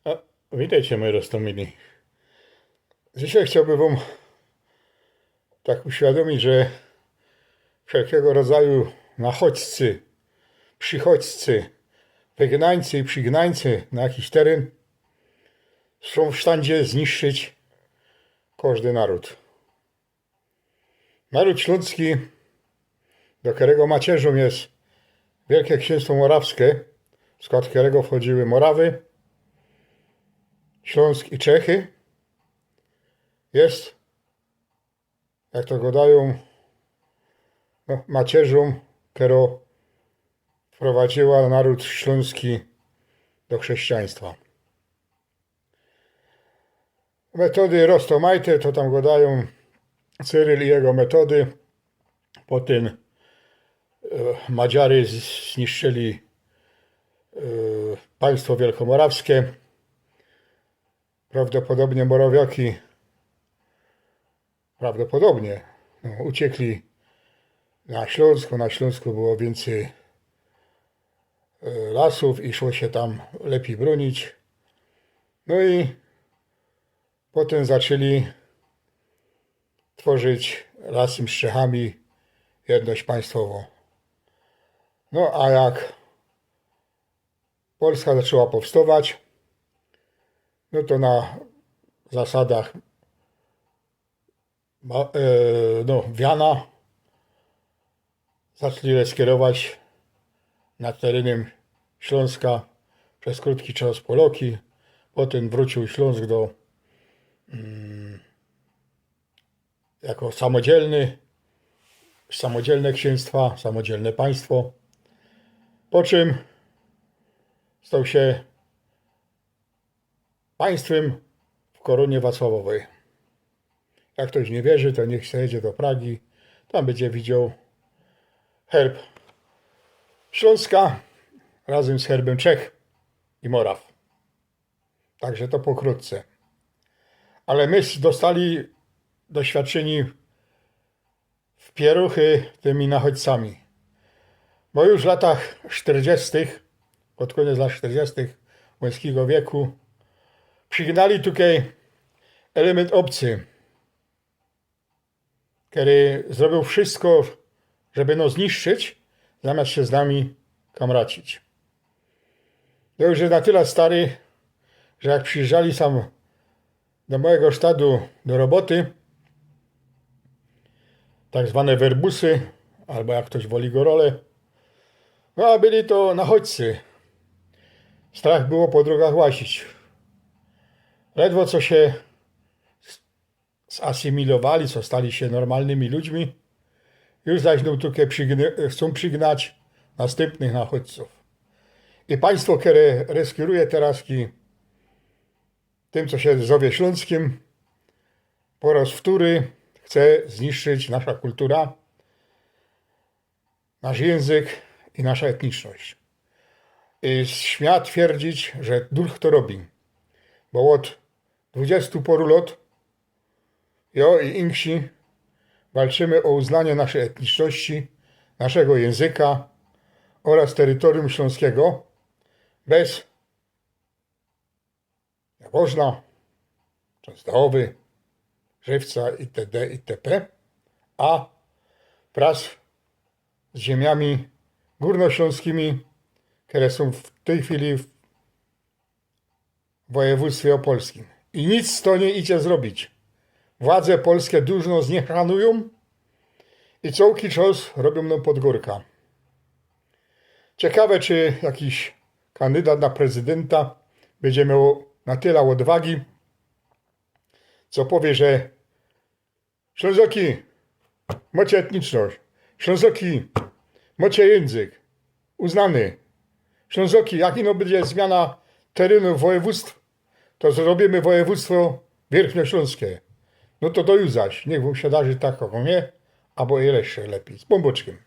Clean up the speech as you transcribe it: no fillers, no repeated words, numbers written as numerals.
A, witajcie moi roztomili. Dzisiaj chciałbym wam tak uświadomić, że wszelkiego rodzaju nachodźcy, przychodźcy, wygnańcy i przygnańcy na jakiś teren są w stanie zniszczyć każdy naród. Naród śląski, do którego macierzą jest Wielkie Księstwo Morawskie, w skład którego wchodziły Morawy, Śląsk i Czechy, jest, jak to gadają, macierzą, która wprowadziła naród śląski do chrześcijaństwa. Metody Rostomajte, to tam gadają Cyryl i jego metody. Potem Madziary zniszczyli państwo wielkomorawskie. Prawdopodobnie Morawiaki uciekli na Śląsku. Na Śląsku było więcej lasów i szło się tam lepiej bronić. No i potem zaczęli tworzyć razem z Czechami jedność państwową. No a jak Polska zaczęła powstawać, no to na zasadach wiana zaczęli skierować nad terenem Śląska przez krótki czas Poloki. Potem wrócił Śląsk jako samodzielne księstwa, samodzielne państwo, po czym stał się państwem w koronie Wacławowej. Jak ktoś nie wierzy, to niech się jedzie do Pragi, tam będzie widział herb Śląska razem z herbem Czech i Moraw. Także to pokrótce. Ale my dostali doświadczeni w pieruchy tymi nachodźcami. Bo już w latach 40., pod koniec lat 40. XX wieku, przygnali tutaj element obcy, który zrobił wszystko, żeby nas zniszczyć, zamiast się z nami kamracić. To już jest na tyle stary, że jak przyjeżdżali sam do mojego sztadu do roboty, tak zwane werbusy, albo jak ktoś woli gorole, no a byli to nachodźcy. Strach było po drogach łazić. Ledwo co się zasymilowali, co stali się normalnymi ludźmi, już zaś chcą przygnać następnych nachodźców. I państwo, które reskieruje teraz tym, co się zowie Śląskim, po raz wtóry chce zniszczyć nasza kultura, nasz język i nasza etniczność. I śmia twierdzić, że duch to robi, bo od 20 paru lat ja i Inksi walczymy o uznanie naszej etniczności, naszego języka oraz terytorium śląskiego bez Jaworzna, Częstochowy, Żywca itd. itp., a wraz z ziemiami górnośląskimi, które są w tej chwili w województwie opolskim. I nic to nie idzie zrobić. Władze polskie dużo nas nie szanują i cały czas robią nam podgórka. Ciekawe, czy jakiś kandydat na prezydenta będzie miał na tyle odwagi, co powie, że Ślązoki, macie etniczność, Ślązoki, macie język uznany, Ślązoki, jak ino będzie zmiana terenu województw, to zrobimy województwo wierchnośląskie. No to już zaś, niech wam się darzy tak, kogo nie, albo jeszcze lepiej, z bomboczkiem.